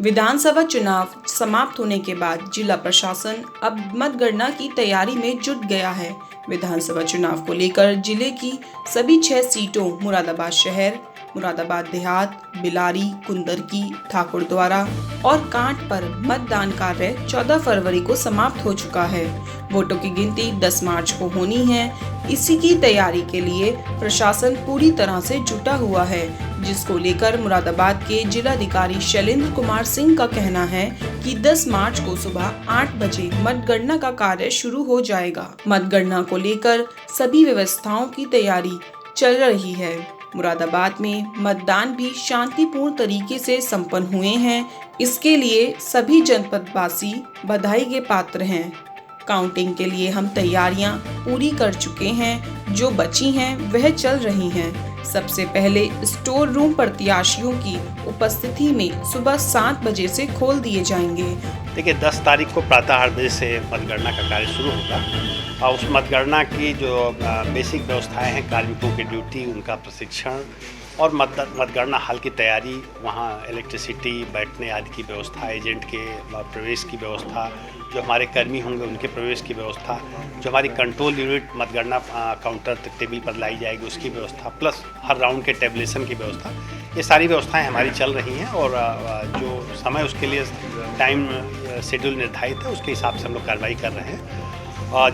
विधानसभा चुनाव समाप्त होने के बाद जिला प्रशासन अब मतगणना की तैयारी में जुट गया है। विधानसभा चुनाव को लेकर जिले की सभी 6 सीटों मुरादाबाद शहर, मुरादाबाद देहात, बिलारी, कुंदरकी, ठाकुरद्वारा और कांट पर मतदान कार्य 14 फरवरी को समाप्त हो चुका है। वोटों की गिनती 10 मार्च को होनी है। इसी की तैयारी के लिए प्रशासन पूरी तरह से जुटा हुआ है, जिसको लेकर मुरादाबाद के जिलाधिकारी शैलेंद्र कुमार सिंह का कहना है कि 10 मार्च को सुबह 8 बजे मतगणना का कार्य शुरू हो जाएगा। मतगणना को लेकर सभी व्यवस्थाओं की तैयारी चल रही है। मुरादाबाद में मतदान भी शांतिपूर्ण तरीके से संपन्न हुए हैं। इसके लिए सभी जनपदवासी बधाई के पात्र हैं। काउंटिंग के लिए हम तैयारियां पूरी कर चुके हैं, जो बची हैं वह चल रही हैं। सबसे पहले स्टोर रूम प्रत्याशियों की उपस्थिति में सुबह 7 बजे से खोल दिए जाएंगे। देखिए 10 तारीख को प्रातः 8 बजे से मतगणना का कार्य शुरू होगा और उस मतगणना की जो बेसिक व्यवस्थाएं हैं, कार्मिकों की ड्यूटी, उनका प्रशिक्षण और मतगणना हॉल की तैयारी, वहाँ इलेक्ट्रिसिटी, बैठने आदि की व्यवस्था, एजेंट के प्रवेश की व्यवस्था, जो हमारे कर्मी होंगे उनके प्रवेश की व्यवस्था, जो हमारी कंट्रोल यूनिट मतगणना काउंटर तक टेबल पर लाई जाएगी उसकी व्यवस्था, प्लस हर राउंड के टेबलेशन की व्यवस्था, ये सारी व्यवस्थाएं हमारी चल रही हैं और जो समय उसके लिए टाइम शेड्यूल निर्धारित है उसके हिसाब से हम लोग कार्रवाई कर रहे हैं।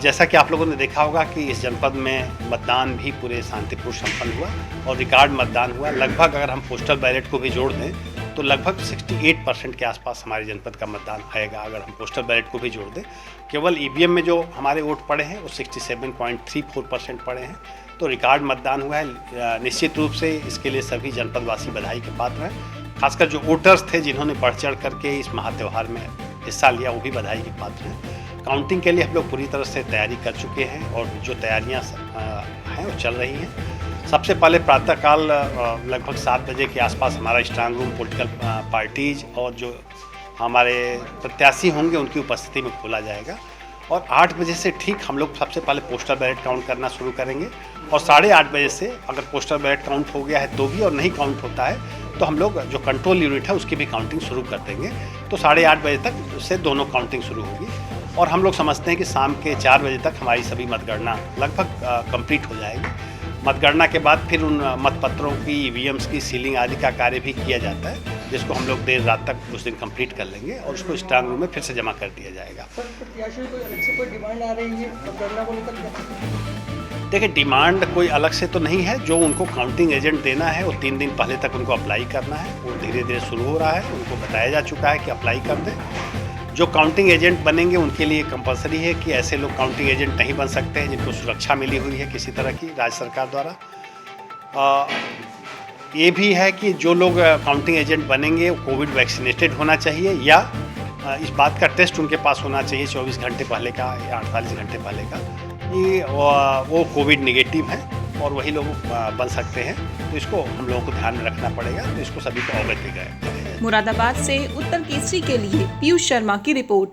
जैसा कि आप लोगों ने देखा होगा कि इस जनपद में मतदान भी पूरे शांतिपूर्ण संपन्न हुआ और रिकॉर्ड मतदान हुआ। लगभग अगर हम पोस्टल बैलेट को भी जोड़ दें तो लगभग 68% के आसपास हमारे जनपद का मतदान आएगा। अगर हम पोस्टल बैलेट को भी जोड़ दें, केवल ईवीएम में जो हमारे वोट पड़े हैं वो 67.34% पड़े हैं, तो रिकॉर्ड मतदान हुआ है। निश्चित रूप से इसके लिए सभी जनपदवासी बधाई के पात्र हैं। खासकर जो वोटर्स थे जिन्होंने बढ़ चढ़ करके इस महात्यौहार में हिस्सा लिया वो भी बधाई के पात्र हैं। काउंटिंग के लिए हम लोग पूरी तरह से तैयारी कर चुके हैं और जो तैयारियां हैं वो चल रही हैं। सबसे पहले प्रातःकाल लगभग 7 बजे के आसपास हमारा स्ट्रांग रूम पॉलिटिकल पार्टीज और जो हमारे प्रत्याशी होंगे उनकी उपस्थिति में खोला जाएगा और 8 बजे से ठीक हम लोग सबसे पहले पोस्टल बैलेट काउंट करना शुरू करेंगे और 8:30 बजे से अगर पोस्टल बैलेट काउंट हो गया है तो भी और नहीं काउंट होता है तो हम लोग जो कंट्रोल यूनिट है उसकी भी काउंटिंग शुरू कर देंगे। तो 8:30 बजे तक से दोनों काउंटिंग शुरू होगी और हम लोग समझते हैं कि शाम के 4 बजे तक हमारी सभी मतगणना लगभग कंप्लीट हो जाएगी। मतगणना के बाद फिर उन मतपत्रों की, ईवीएम्स की सीलिंग आदि का कार्य भी किया जाता है, जिसको हम लोग देर रात तक उस दिन कंप्लीट कर लेंगे और उसको स्ट्रांग रूम में फिर से जमा कर दिया जाएगा। सर, प्रत्याशियों को अलग से कोई डिमांड आ रही है मतगणना को लेकर? देखिए डिमांड कोई अलग से तो नहीं है, जो उनको काउंटिंग एजेंट देना है वो 3 दिन पहले तक उनको अप्लाई करना है। वो धीरे धीरे शुरू हो रहा है, उनको बताया जा चुका है कि अप्लाई कर दें। जो काउंटिंग एजेंट बनेंगे उनके लिए कंपलसरी है कि ऐसे लोग काउंटिंग एजेंट नहीं बन सकते हैं जिनको सुरक्षा मिली हुई है किसी तरह की राज्य सरकार द्वारा। ये भी है कि जो लोग काउंटिंग एजेंट बनेंगे वो कोविड वैक्सीनेटेड होना चाहिए या इस बात का टेस्ट उनके पास होना चाहिए 24 घंटे पहले का या 48 घंटे पहले का कि वो कोविड निगेटिव है और वही लोग बन सकते हैं। तो इसको हम लोगों को ध्यान में रखना पड़ेगा, तो इसको सभी को अवगत भी करें। मुरादाबाद से उत्तर केसरी के लिए पीयूष शर्मा की रिपोर्ट।